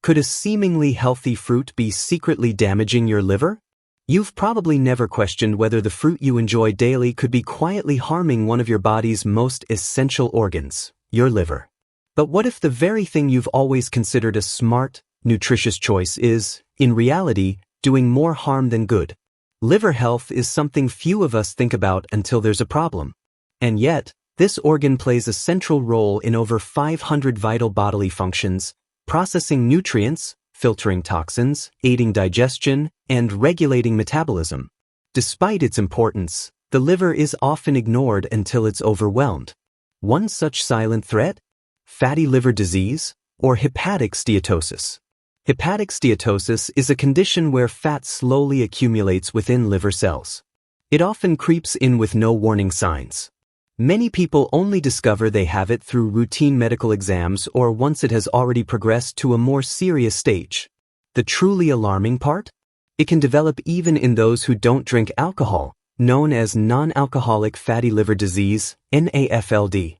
Could a seemingly healthy fruit be secretly damaging your liver? You've probably never questioned whether the fruit you enjoy daily could be quietly harming one of your body's most essential organs, your liver. But what if the very thing you've always considered a smart, nutritious choice is, in reality, doing more harm than good? Liver health is something few of us think about until there's a problem. And yet, this organ plays a central role in over 500 vital bodily functions, processing nutrients, filtering toxins, aiding digestion, and regulating metabolism. Despite its importance, the liver is often ignored until it's overwhelmed. One such silent threat? Fatty liver disease, or hepatic steatosis. Hepatic steatosis is a condition where fat slowly accumulates within liver cells. It often creeps in with no warning signs. Many people only discover they have it through routine medical exams or once it has already progressed to a more serious stage. The truly alarming part? It can develop even in those who don't drink alcohol, known as non-alcoholic fatty liver disease, NAFLD.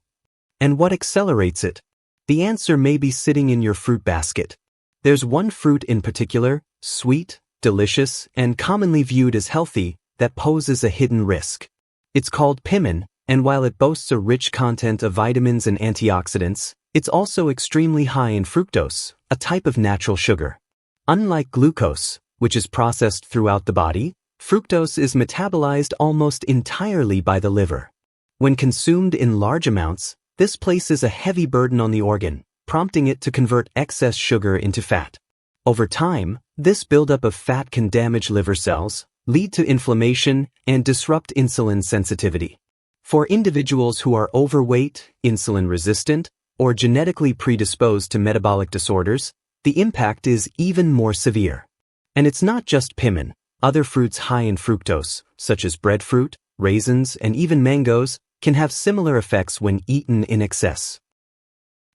And what accelerates it? The answer may be sitting in your fruit basket. There's one fruit in particular, sweet, delicious, and commonly viewed as healthy, that poses a hidden risk. It's called pimen, and while it boasts a rich content of vitamins and antioxidants, it's also extremely high in fructose, a type of natural sugar. Unlike glucose, which is processed throughout the body, fructose is metabolized almost entirely by the liver. When consumed in large amounts, this places a heavy burden on the organ, prompting it to convert excess sugar into fat. Over time, this buildup of fat can damage liver cells, lead to inflammation, and disrupt insulin sensitivity. For individuals who are overweight, insulin-resistant, or genetically predisposed to metabolic disorders, the impact is even more severe. And it's not just pimen. Other fruits high in fructose, such as breadfruit, raisins, and even mangoes, can have similar effects when eaten in excess.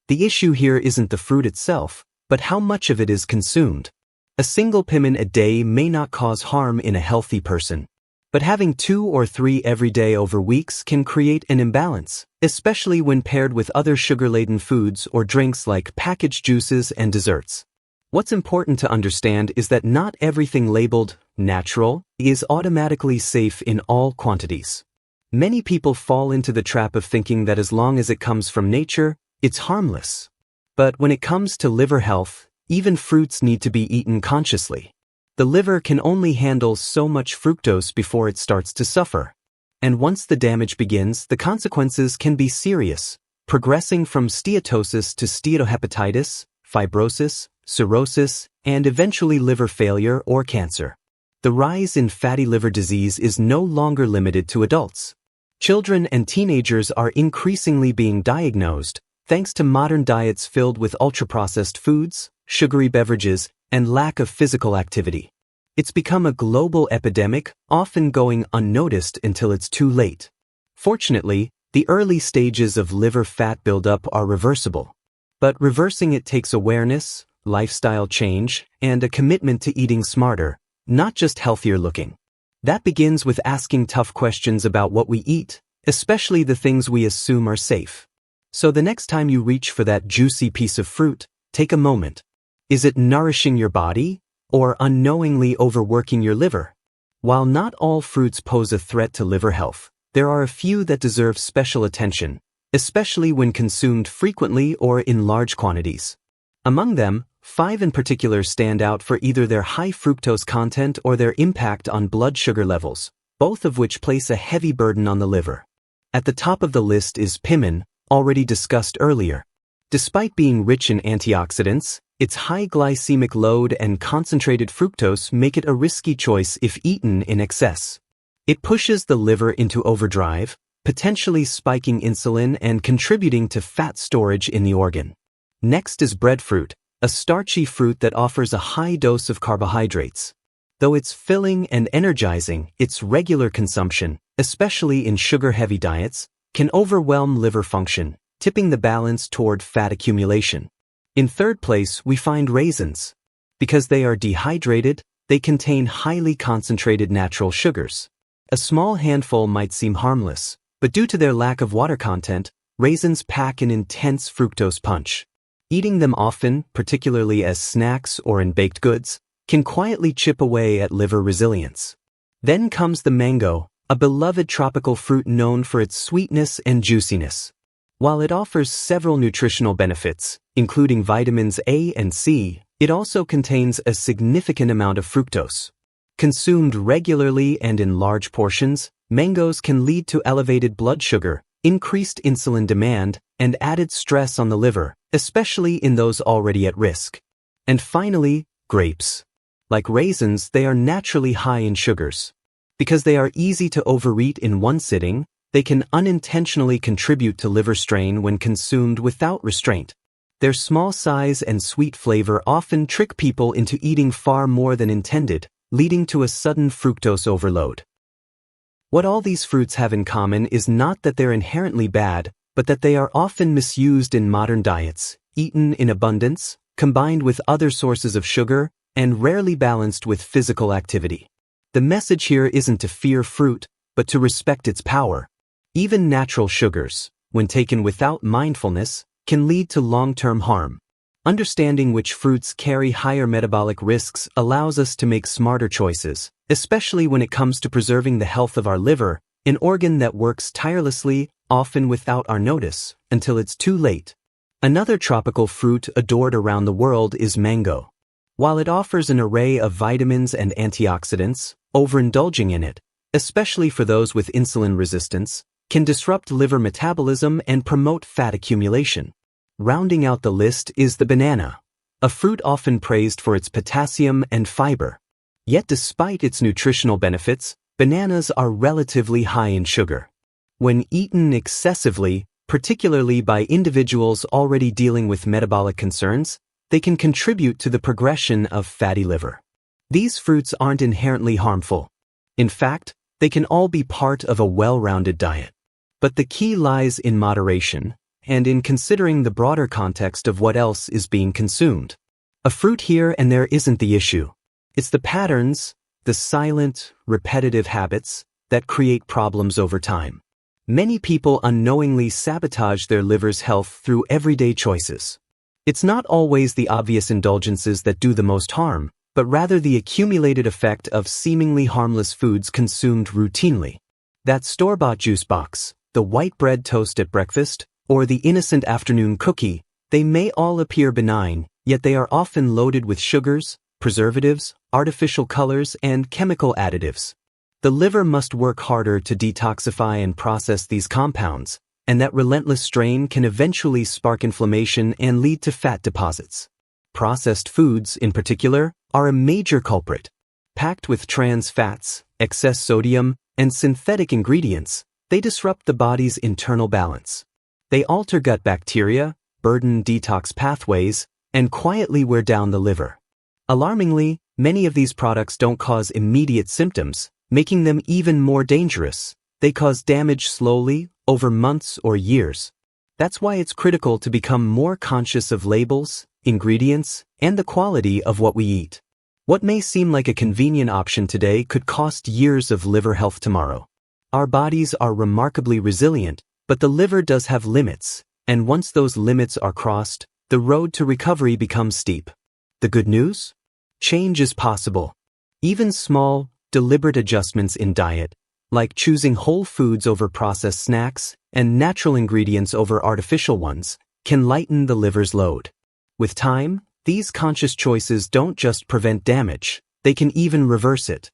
The issue here isn't the fruit itself, but how much of it is consumed. A single pimen a day may not cause harm in a healthy person, but having 2 or 3 every day over weeks can create an imbalance, especially when paired with other sugar-laden foods or drinks like packaged juices and desserts. What's important to understand is that not everything labeled natural is automatically safe in all quantities. Many people fall into the trap of thinking that as long as it comes from nature, it's harmless. But when it comes to liver health, even fruits need to be eaten consciously. The liver can only handle so much fructose before it starts to suffer. And once the damage begins, the consequences can be serious, progressing from steatosis to steatohepatitis, fibrosis, cirrhosis, and eventually liver failure or cancer. The rise in fatty liver disease is no longer limited to adults. Children and teenagers are increasingly being diagnosed, thanks to modern diets filled with ultra-processed foods, sugary beverages, and lack of physical activity. It's become a global epidemic, often going unnoticed until it's too late. Fortunately, the early stages of liver fat buildup are reversible. But reversing it takes awareness, lifestyle change, and a commitment to eating smarter, not just healthier looking. That begins with asking tough questions about what we eat, especially the things we assume are safe. So the next time you reach for that juicy piece of fruit, take a moment. Is it nourishing your body, or unknowingly overworking your liver? While not all fruits pose a threat to liver health, there are a few that deserve special attention, especially when consumed frequently or in large quantities. Among them, 5 in particular stand out for either their high fructose content or their impact on blood sugar levels, both of which place a heavy burden on the liver. At the top of the list is pimen, already discussed earlier. Despite being rich in antioxidants, its high glycemic load and concentrated fructose make it a risky choice if eaten in excess. It pushes the liver into overdrive, potentially spiking insulin and contributing to fat storage in the organ. Next is breadfruit, a starchy fruit that offers a high dose of carbohydrates. Though it's filling and energizing, its regular consumption, especially in sugar-heavy diets, can overwhelm liver function, tipping the balance toward fat accumulation. In third place, we find raisins. Because they are dehydrated, they contain highly concentrated natural sugars. A small handful might seem harmless, but due to their lack of water content, raisins pack an intense fructose punch. Eating them often, particularly as snacks or in baked goods, can quietly chip away at liver resilience. Then comes the mango, a beloved tropical fruit known for its sweetness and juiciness. While it offers several nutritional benefits, including vitamins A and C, it also contains a significant amount of fructose. Consumed regularly and in large portions, mangoes can lead to elevated blood sugar, increased insulin demand, and added stress on the liver, especially in those already at risk. And finally, grapes. Like raisins, they are naturally high in sugars. Because they are easy to overeat in one sitting, they can unintentionally contribute to liver strain when consumed without restraint. Their small size and sweet flavor often trick people into eating far more than intended, leading to a sudden fructose overload. What all these fruits have in common is not that they're inherently bad, but that they are often misused in modern diets, eaten in abundance, combined with other sources of sugar, and rarely balanced with physical activity. The message here isn't to fear fruit, but to respect its power. Even natural sugars, when taken without mindfulness, can lead to long-term harm. Understanding which fruits carry higher metabolic risks allows us to make smarter choices, especially when it comes to preserving the health of our liver, an organ that works tirelessly, often without our notice, until it's too late. Another tropical fruit adored around the world is mango. While it offers an array of vitamins and antioxidants, overindulging in it, especially for those with insulin resistance, can disrupt liver metabolism and promote fat accumulation. Rounding out the list is the banana, a fruit often praised for its potassium and fiber. Yet despite its nutritional benefits, bananas are relatively high in sugar. When eaten excessively, particularly by individuals already dealing with metabolic concerns, they can contribute to the progression of fatty liver. These fruits aren't inherently harmful. In fact, they can all be part of a well-rounded diet. But the key lies in moderation, and in considering the broader context of what else is being consumed. A fruit here and there isn't the issue. It's the patterns, the silent, repetitive habits, that create problems over time. Many people unknowingly sabotage their liver's health through everyday choices. It's not always the obvious indulgences that do the most harm, but rather the accumulated effect of seemingly harmless foods consumed routinely. That store-bought juice box, the white bread toast at breakfast, or the innocent afternoon cookie, they may all appear benign, yet they are often loaded with sugars, preservatives, artificial colors, and chemical additives. The liver must work harder to detoxify and process these compounds, and that relentless strain can eventually spark inflammation and lead to fat deposits. Processed foods, in particular, are a major culprit. Packed with trans fats, excess sodium, and synthetic ingredients, they disrupt the body's internal balance. They alter gut bacteria, burden detox pathways, and quietly wear down the liver. Alarmingly, many of these products don't cause immediate symptoms, making them even more dangerous. They cause damage slowly, over months or years. That's why it's critical to become more conscious of labels, ingredients, and the quality of what we eat. What may seem like a convenient option today could cost years of liver health tomorrow. Our bodies are remarkably resilient, but the liver does have limits, and once those limits are crossed, the road to recovery becomes steep. The good news? Change is possible. Even small, deliberate adjustments in diet, like choosing whole foods over processed snacks and natural ingredients over artificial ones, can lighten the liver's load. With time, these conscious choices don't just prevent damage, they can even reverse it.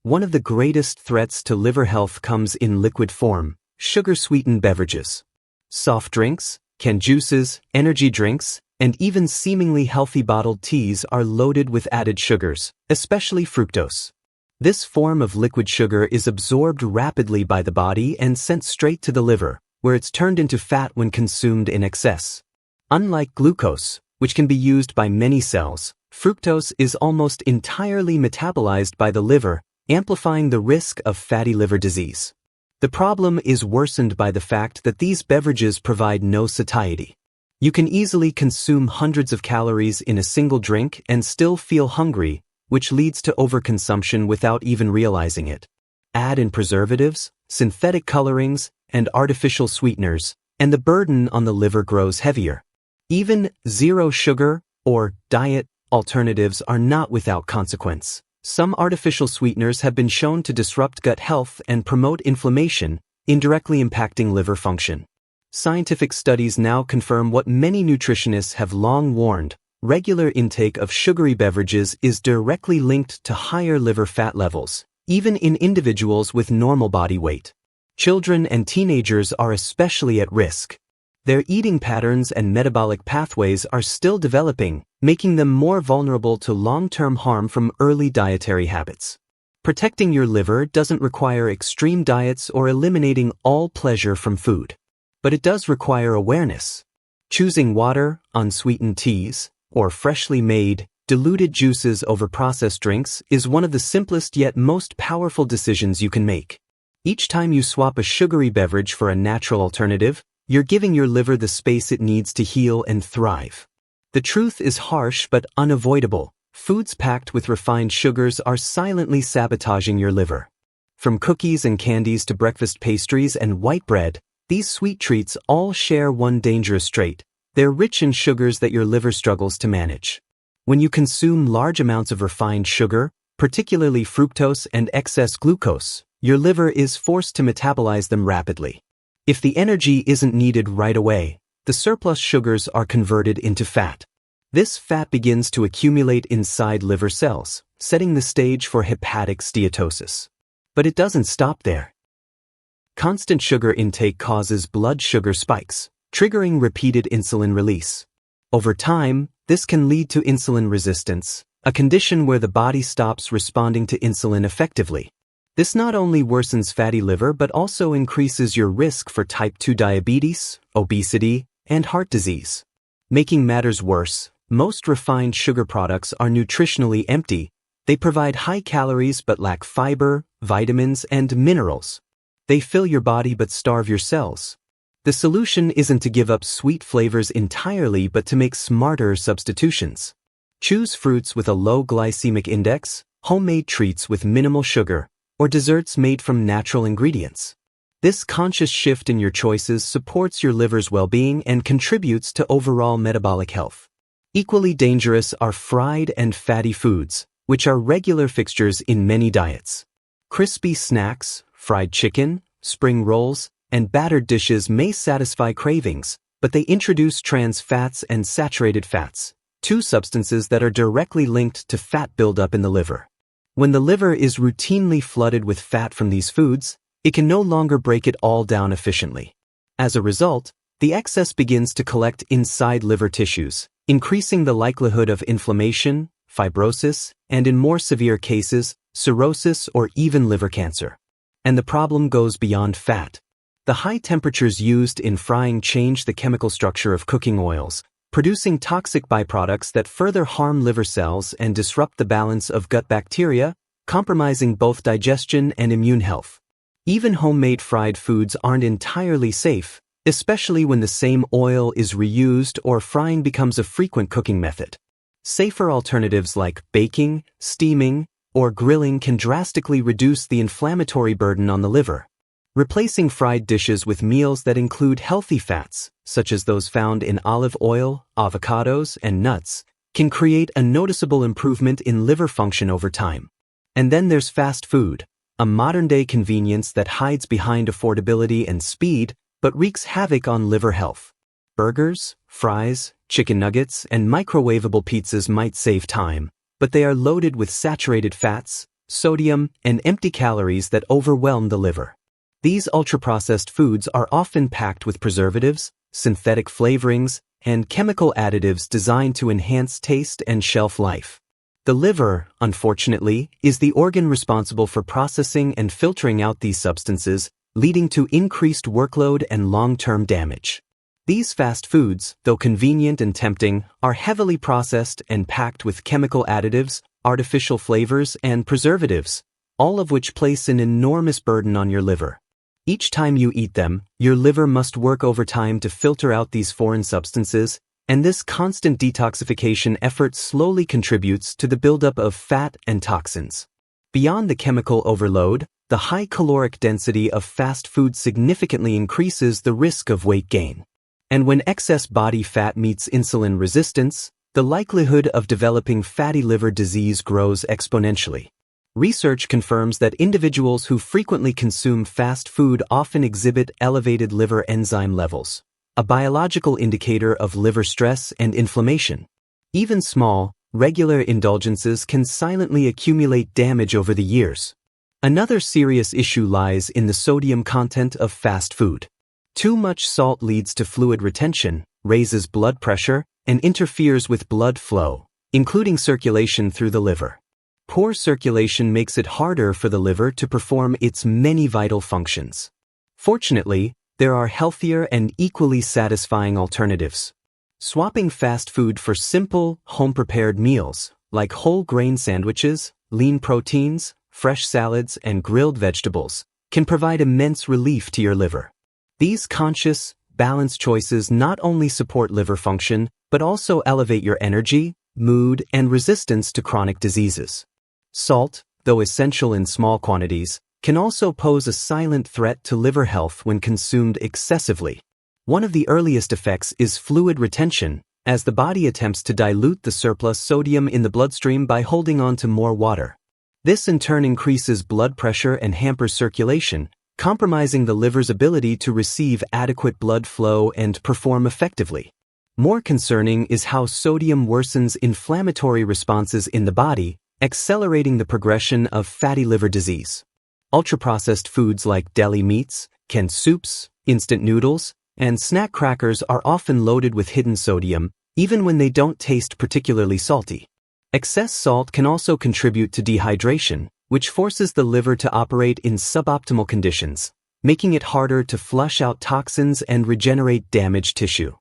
One of the greatest threats to liver health comes in liquid form: sugar-sweetened beverages. Soft drinks, canned juices, energy drinks, and even seemingly healthy bottled teas are loaded with added sugars, especially fructose. This form of liquid sugar is absorbed rapidly by the body and sent straight to the liver, where it's turned into fat when consumed in excess. Unlike glucose, which can be used by many cells, fructose is almost entirely metabolized by the liver, amplifying the risk of fatty liver disease. The problem is worsened by the fact that these beverages provide no satiety. You can easily consume hundreds of calories in a single drink and still feel hungry, which leads to overconsumption without even realizing it. Add in preservatives, synthetic colorings, and artificial sweeteners, and the burden on the liver grows heavier. Even zero sugar or diet alternatives are not without consequence. Some artificial sweeteners have been shown to disrupt gut health and promote inflammation, indirectly impacting liver function. Scientific studies now confirm what many nutritionists have long warned: regular intake of sugary beverages is directly linked to higher liver fat levels, even in individuals with normal body weight. Children and teenagers are especially at risk. Their eating patterns and metabolic pathways are still developing, making them more vulnerable to long-term harm from early dietary habits. Protecting your liver doesn't require extreme diets or eliminating all pleasure from food. But it does require awareness. Choosing water, unsweetened teas, or freshly made, diluted juices over processed drinks is one of the simplest yet most powerful decisions you can make. Each time you swap a sugary beverage for a natural alternative, you're giving your liver the space it needs to heal and thrive. The truth is harsh but unavoidable. Foods packed with refined sugars are silently sabotaging your liver. From cookies and candies to breakfast pastries and white bread, these sweet treats all share one dangerous trait: they're rich in sugars that your liver struggles to manage. When you consume large amounts of refined sugar, particularly fructose and excess glucose, your liver is forced to metabolize them rapidly. If the energy isn't needed right away, the surplus sugars are converted into fat. This fat begins to accumulate inside liver cells, setting the stage for hepatic steatosis. But it doesn't stop there. Constant sugar intake causes blood sugar spikes, triggering repeated insulin release. Over time, this can lead to insulin resistance, a condition where the body stops responding to insulin effectively. This not only worsens fatty liver but also increases your risk for type 2 diabetes, obesity, and heart disease. Making matters worse, most refined sugar products are nutritionally empty. They provide high calories but lack fiber, vitamins, and minerals. They fill your body but starve your cells. The solution isn't to give up sweet flavors entirely but to make smarter substitutions. Choose fruits with a low glycemic index, homemade treats with minimal sugar, or desserts made from natural ingredients. This conscious shift in your choices supports your liver's well-being and contributes to overall metabolic health. Equally dangerous are fried and fatty foods, which are regular fixtures in many diets. Crispy snacks, fried chicken, spring rolls, and battered dishes may satisfy cravings, but they introduce trans fats and saturated fats, two substances that are directly linked to fat buildup in the liver. When the liver is routinely flooded with fat from these foods, it can no longer break it all down efficiently. As a result, the excess begins to collect inside liver tissues, increasing the likelihood of inflammation, fibrosis, and in more severe cases, cirrhosis or even liver cancer. And the problem goes beyond fat. The high temperatures used in frying change the chemical structure of cooking oils, producing toxic byproducts that further harm liver cells and disrupt the balance of gut bacteria, compromising both digestion and immune health. Even homemade fried foods aren't entirely safe, especially when the same oil is reused or frying becomes a frequent cooking method. Safer alternatives like baking, steaming, or grilling can drastically reduce the inflammatory burden on the liver. Replacing fried dishes with meals that include healthy fats, such as those found in olive oil, avocados, and nuts, can create a noticeable improvement in liver function over time. And then there's fast food, a modern-day convenience that hides behind affordability and speed, but wreaks havoc on liver health. Burgers, fries, chicken nuggets, and microwavable pizzas might save time, but they are loaded with saturated fats, sodium, and empty calories that overwhelm the liver. These ultra-processed foods are often packed with preservatives, synthetic flavorings, and chemical additives designed to enhance taste and shelf life. The liver, unfortunately, is the organ responsible for processing and filtering out these substances, leading to increased workload and long-term damage. These fast foods, though convenient and tempting, are heavily processed and packed with chemical additives, artificial flavors, and preservatives, all of which place an enormous burden on your liver. Each time you eat them, your liver must work overtime to filter out these foreign substances, and this constant detoxification effort slowly contributes to the buildup of fat and toxins. Beyond the chemical overload, the high caloric density of fast food significantly increases the risk of weight gain. And when excess body fat meets insulin resistance, the likelihood of developing fatty liver disease grows exponentially. Research confirms that individuals who frequently consume fast food often exhibit elevated liver enzyme levels, a biological indicator of liver stress and inflammation. Even small, regular indulgences can silently accumulate damage over the years. Another serious issue lies in the sodium content of fast food. Too much salt leads to fluid retention, raises blood pressure, and interferes with blood flow, including circulation through the liver. Poor circulation makes it harder for the liver to perform its many vital functions. Fortunately, there are healthier and equally satisfying alternatives. Swapping fast food for simple, home-prepared meals, like whole grain sandwiches, lean proteins, fresh salads, and grilled vegetables, can provide immense relief to your liver. These conscious, balanced choices not only support liver function, but also elevate your energy, mood, and resistance to chronic diseases. Salt, though essential in small quantities, can also pose a silent threat to liver health when consumed excessively. One of the earliest effects is fluid retention, as the body attempts to dilute the surplus sodium in the bloodstream by holding on to more water. This in turn increases blood pressure and hampers circulation, compromising the liver's ability to receive adequate blood flow and perform effectively. More concerning is how sodium worsens inflammatory responses in the body, accelerating the progression of fatty liver disease. Ultra-processed foods like deli meats, canned soups, instant noodles, and snack crackers are often loaded with hidden sodium, even when they don't taste particularly salty. Excess salt can also contribute to dehydration, which forces the liver to operate in suboptimal conditions, making it harder to flush out toxins and regenerate damaged tissue.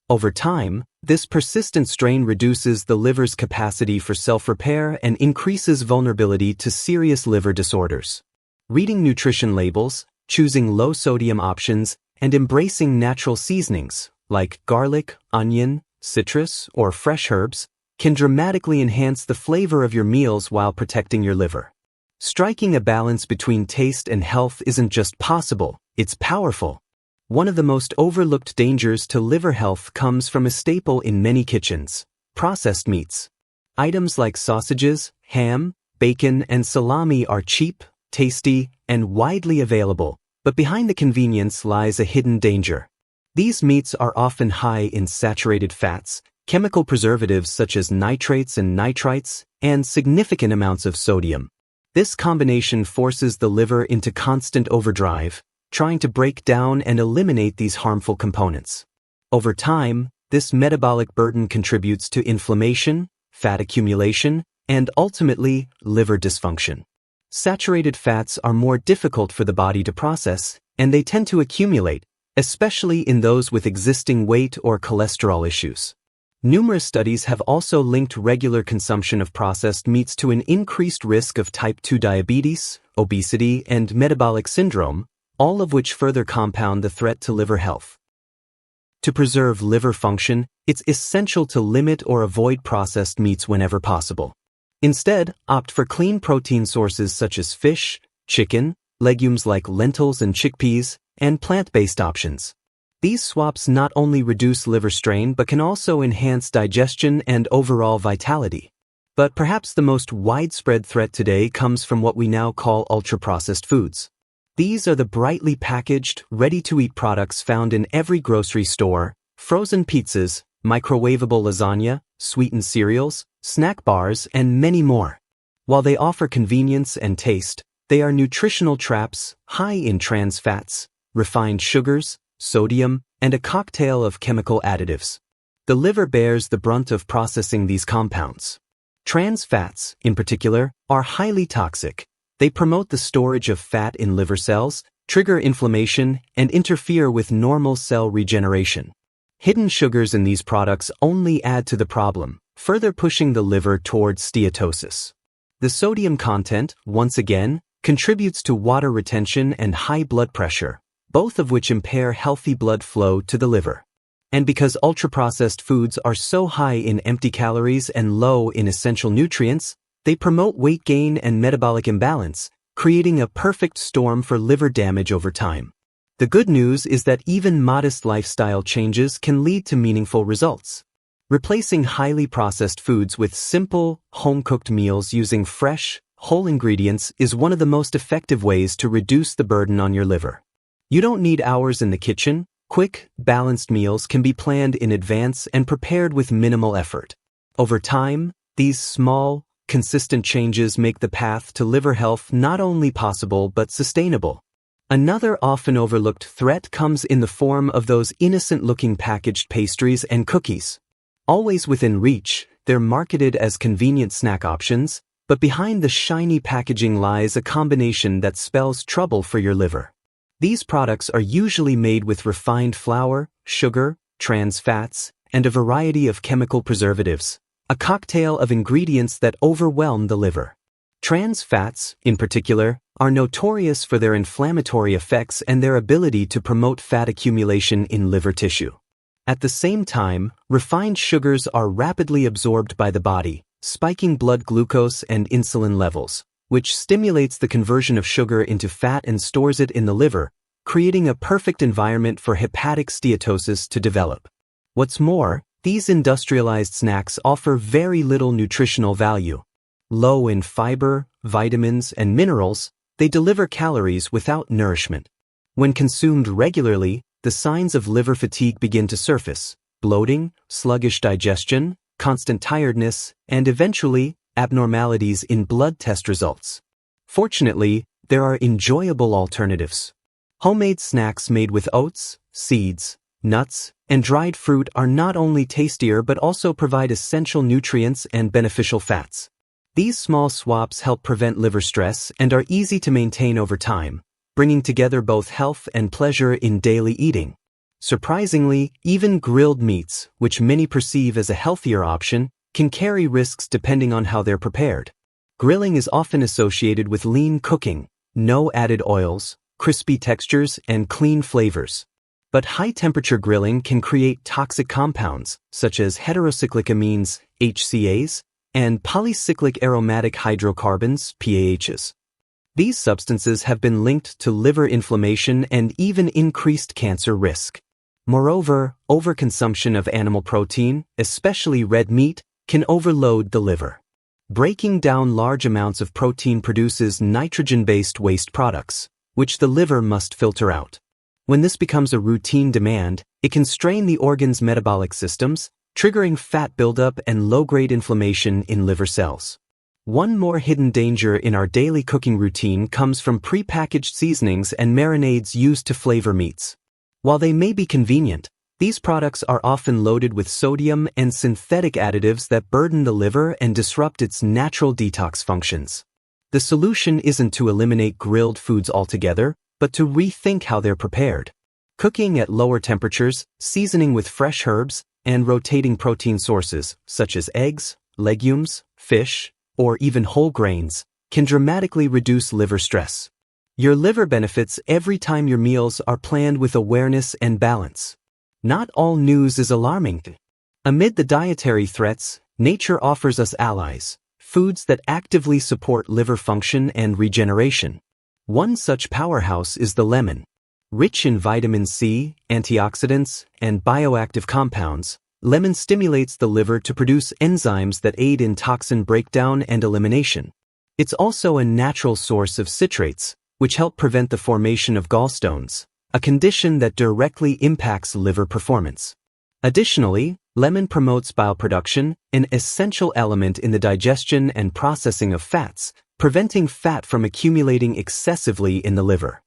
Over time, this persistent strain reduces the liver's capacity for self-repair and increases vulnerability to serious liver disorders. Reading nutrition labels, choosing low-sodium options, and embracing natural seasonings, like garlic, onion, citrus, or fresh herbs, can dramatically enhance the flavor of your meals while protecting your liver. Striking a balance between taste and health isn't just possible, it's powerful. One of the most overlooked dangers to liver health comes from a staple in many kitchens: processed meats. Items like sausages, ham, bacon, and salami are cheap, tasty, and widely available, but behind the convenience lies a hidden danger. These meats are often high in saturated fats, chemical preservatives such as nitrates and nitrites, and significant amounts of sodium. This combination forces the liver into constant overdrive, trying to break down and eliminate these harmful components. Over time, this metabolic burden contributes to inflammation, fat accumulation, and ultimately, liver dysfunction. Saturated fats are more difficult for the body to process, and they tend to accumulate, especially in those with existing weight or cholesterol issues. Numerous studies have also linked regular consumption of processed meats to an increased risk of type 2 diabetes, obesity, and metabolic syndrome, all of which further compound the threat to liver health. To preserve liver function, it's essential to limit or avoid processed meats whenever possible. Instead, opt for clean protein sources such as fish, chicken, legumes like lentils and chickpeas, and plant-based options. These swaps not only reduce liver strain but can also enhance digestion and overall vitality. But perhaps the most widespread threat today comes from what we now call ultra-processed foods. These are the brightly packaged, ready-to-eat products found in every grocery store: frozen pizzas, microwavable lasagna, sweetened cereals, snack bars, and many more. While they offer convenience and taste, they are nutritional traps high in trans fats, refined sugars, sodium, and a cocktail of chemical additives. The liver bears the brunt of processing these compounds. Trans fats, in particular, are highly toxic. They promote the storage of fat in liver cells, trigger inflammation, and interfere with normal cell regeneration. Hidden sugars in these products only add to the problem, further pushing the liver towards steatosis. The sodium content, once again, contributes to water retention and high blood pressure, both of which impair healthy blood flow to the liver. And because ultra-processed foods are so high in empty calories and low in essential nutrients, they promote weight gain and metabolic imbalance, creating a perfect storm for liver damage over time. The good news is that even modest lifestyle changes can lead to meaningful results. Replacing highly processed foods with simple, home-cooked meals using fresh, whole ingredients is one of the most effective ways to reduce the burden on your liver. You don't need hours in the kitchen. Quick, balanced meals can be planned in advance and prepared with minimal effort. Over time, these small, consistent changes make the path to liver health not only possible but sustainable. Another often overlooked threat comes in the form of those innocent-looking packaged pastries and cookies. Always within reach, they're marketed as convenient snack options, but behind the shiny packaging lies a combination that spells trouble for your liver. These products are usually made with refined flour, sugar, trans fats, and a variety of chemical preservatives, a cocktail of ingredients that overwhelm the liver. Trans fats, in particular, are notorious for their inflammatory effects and their ability to promote fat accumulation in liver tissue. At the same time, refined sugars are rapidly absorbed by the body, spiking blood glucose and insulin levels, which stimulates the conversion of sugar into fat and stores it in the liver, creating a perfect environment for hepatic steatosis to develop. What's more, these industrialized snacks offer very little nutritional value. Low in fiber, vitamins, and minerals, they deliver calories without nourishment. When consumed regularly, the signs of liver fatigue begin to surface: bloating, sluggish digestion, constant tiredness, and eventually, abnormalities in blood test results. Fortunately, there are enjoyable alternatives. Homemade snacks made with oats, seeds, nuts, and dried fruit are not only tastier but also provide essential nutrients and beneficial fats. These small swaps help prevent liver stress and are easy to maintain over time, bringing together both health and pleasure in daily eating. Surprisingly, even grilled meats, which many perceive as a healthier option, can carry risks depending on how they're prepared. Grilling is often associated with lean cooking, no added oils, crispy textures, and clean flavors. But high-temperature grilling can create toxic compounds, such as heterocyclic amines, HCAs, and polycyclic aromatic hydrocarbons, PAHs. These substances have been linked to liver inflammation and even increased cancer risk. Moreover, overconsumption of animal protein, especially red meat, can overload the liver. Breaking down large amounts of protein produces nitrogen-based waste products, which the liver must filter out. When this becomes a routine demand, it can strain the organ's metabolic systems, triggering fat buildup and low-grade inflammation in liver cells. One more hidden danger in our daily cooking routine comes from pre-packaged seasonings and marinades used to flavor meats. While they may be convenient, these products are often loaded with sodium and synthetic additives that burden the liver and disrupt its natural detox functions. The solution isn't to eliminate grilled foods altogether, but to rethink how they're prepared. Cooking at lower temperatures, seasoning with fresh herbs, and rotating protein sources, such as eggs, legumes, fish, or even whole grains, can dramatically reduce liver stress. Your liver benefits every time your meals are planned with awareness and balance. Not all news is alarming. Amid the dietary threats, nature offers us allies, foods that actively support liver function and regeneration. One such powerhouse is the lemon. Rich in vitamin C, antioxidants, and bioactive compounds, lemon stimulates the liver to produce enzymes that aid in toxin breakdown and elimination. It's also a natural source of citrates, which help prevent the formation of gallstones, a condition that directly impacts liver performance. Additionally, lemon promotes bile production, an essential element in the digestion and processing of fats, preventing fat from accumulating excessively in the liver.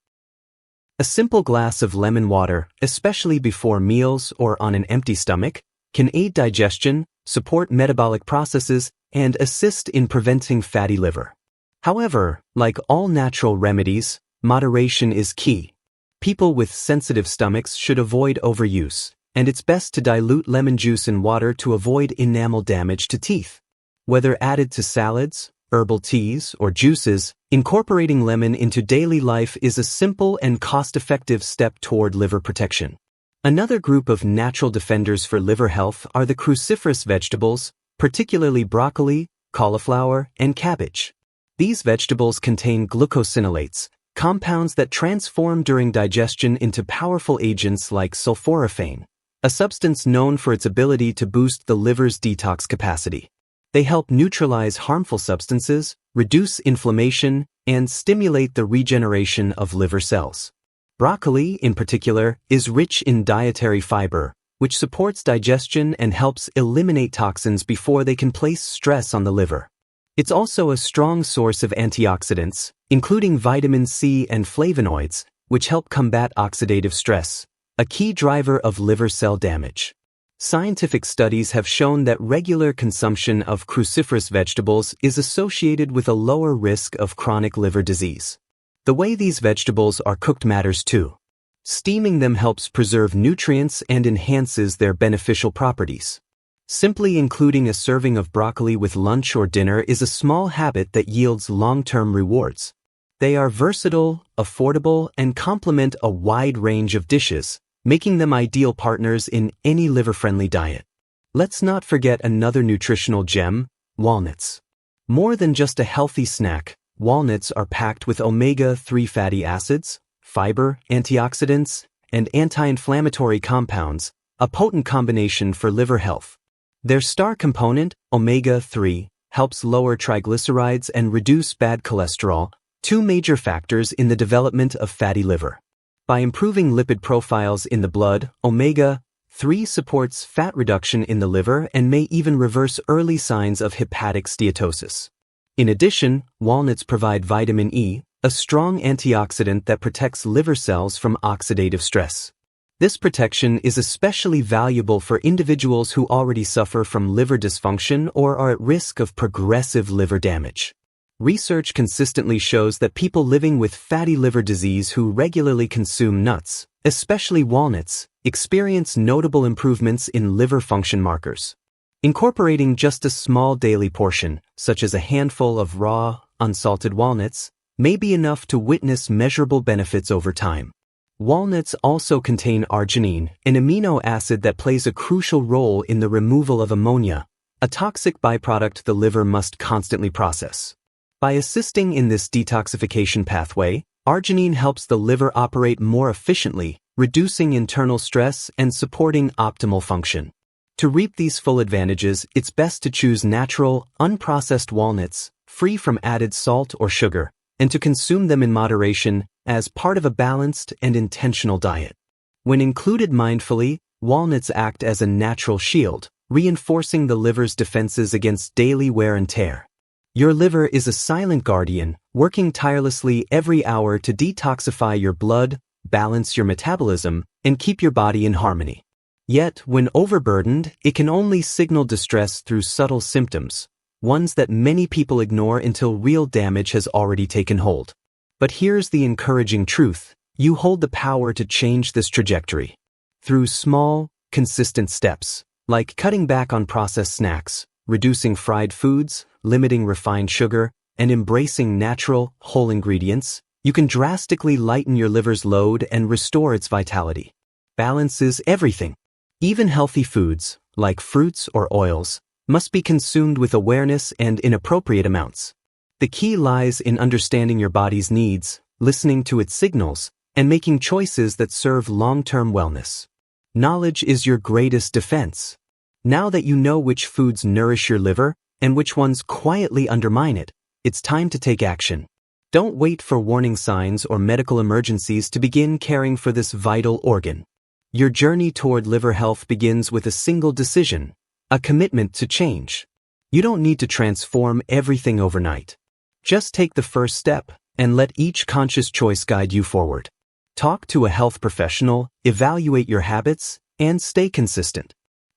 A simple glass of lemon water, especially before meals or on an empty stomach, can aid digestion, support metabolic processes, and assist in preventing fatty liver. However, like all natural remedies, moderation is key. People with sensitive stomachs should avoid overuse, and it's best to dilute lemon juice in water to avoid enamel damage to teeth. Whether added to salads, herbal teas, or juices, incorporating lemon into daily life is a simple and cost-effective step toward liver protection. Another group of natural defenders for liver health are the cruciferous vegetables, particularly broccoli, cauliflower, and cabbage. These vegetables contain glucosinolates, compounds that transform during digestion into powerful agents like sulforaphane, a substance known for its ability to boost the liver's detox capacity. They help neutralize harmful substances, reduce inflammation, and stimulate the regeneration of liver cells. Broccoli, in particular, is rich in dietary fiber, which supports digestion and helps eliminate toxins before they can place stress on the liver. It's also a strong source of antioxidants, including vitamin C and flavonoids, which help combat oxidative stress, a key driver of liver cell damage. Scientific studies have shown that regular consumption of cruciferous vegetables is associated with a lower risk of chronic liver disease. The way these vegetables are cooked matters too. Steaming them helps preserve nutrients and enhances their beneficial properties. Simply including a serving of broccoli with lunch or dinner is a small habit that yields long-term rewards. They are versatile, affordable, and complement a wide range of dishes, making them ideal partners in any liver-friendly diet. Let's not forget another nutritional gem, walnuts. More than just a healthy snack, walnuts are packed with omega-3 fatty acids, fiber, antioxidants, and anti-inflammatory compounds, a potent combination for liver health. Their star component, omega-3, helps lower triglycerides and reduce bad cholesterol, two major factors in the development of fatty liver. By improving lipid profiles in the blood, omega-3 supports fat reduction in the liver and may even reverse early signs of hepatic steatosis. In addition, walnuts provide vitamin E, a strong antioxidant that protects liver cells from oxidative stress. This protection is especially valuable for individuals who already suffer from liver dysfunction or are at risk of progressive liver damage. Research consistently shows that people living with fatty liver disease who regularly consume nuts, especially walnuts, experience notable improvements in liver function markers. Incorporating just a small daily portion, such as a handful of raw, unsalted walnuts, may be enough to witness measurable benefits over time. Walnuts also contain arginine, an amino acid that plays a crucial role in the removal of ammonia, a toxic byproduct the liver must constantly process. By assisting in this detoxification pathway, arginine helps the liver operate more efficiently, reducing internal stress and supporting optimal function. To reap these full advantages, it's best to choose natural, unprocessed walnuts, free from added salt or sugar, and to consume them in moderation as part of a balanced and intentional diet. When included mindfully, walnuts act as a natural shield, reinforcing the liver's defenses against daily wear and tear. Your liver is a silent guardian, working tirelessly every hour to detoxify your blood, balance your metabolism, and keep your body in harmony. Yet, when overburdened, it can only signal distress through subtle symptoms, ones that many people ignore until real damage has already taken hold. But here's the encouraging truth: you hold the power to change this trajectory. Through small, consistent steps, like cutting back on processed snacks, reducing fried foods, limiting refined sugar, and embracing natural, whole ingredients, you can drastically lighten your liver's load and restore its vitality. Balance is everything. Even healthy foods, like fruits or oils, must be consumed with awareness and in appropriate amounts. The key lies in understanding your body's needs, listening to its signals, and making choices that serve long-term wellness. Knowledge is your greatest defense. Now that you know which foods nourish your liver and which ones quietly undermine it, it's time to take action. Don't wait for warning signs or medical emergencies to begin caring for this vital organ. Your journey toward liver health begins with a single decision, a commitment to change. You don't need to transform everything overnight. Just take the first step and let each conscious choice guide you forward. Talk to a health professional, evaluate your habits, and stay consistent.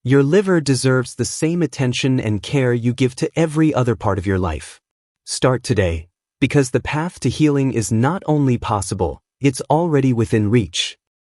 Your liver deserves the same attention and care you give to every other part of your life. Start today, because the path to healing is not only possible, it's already within reach.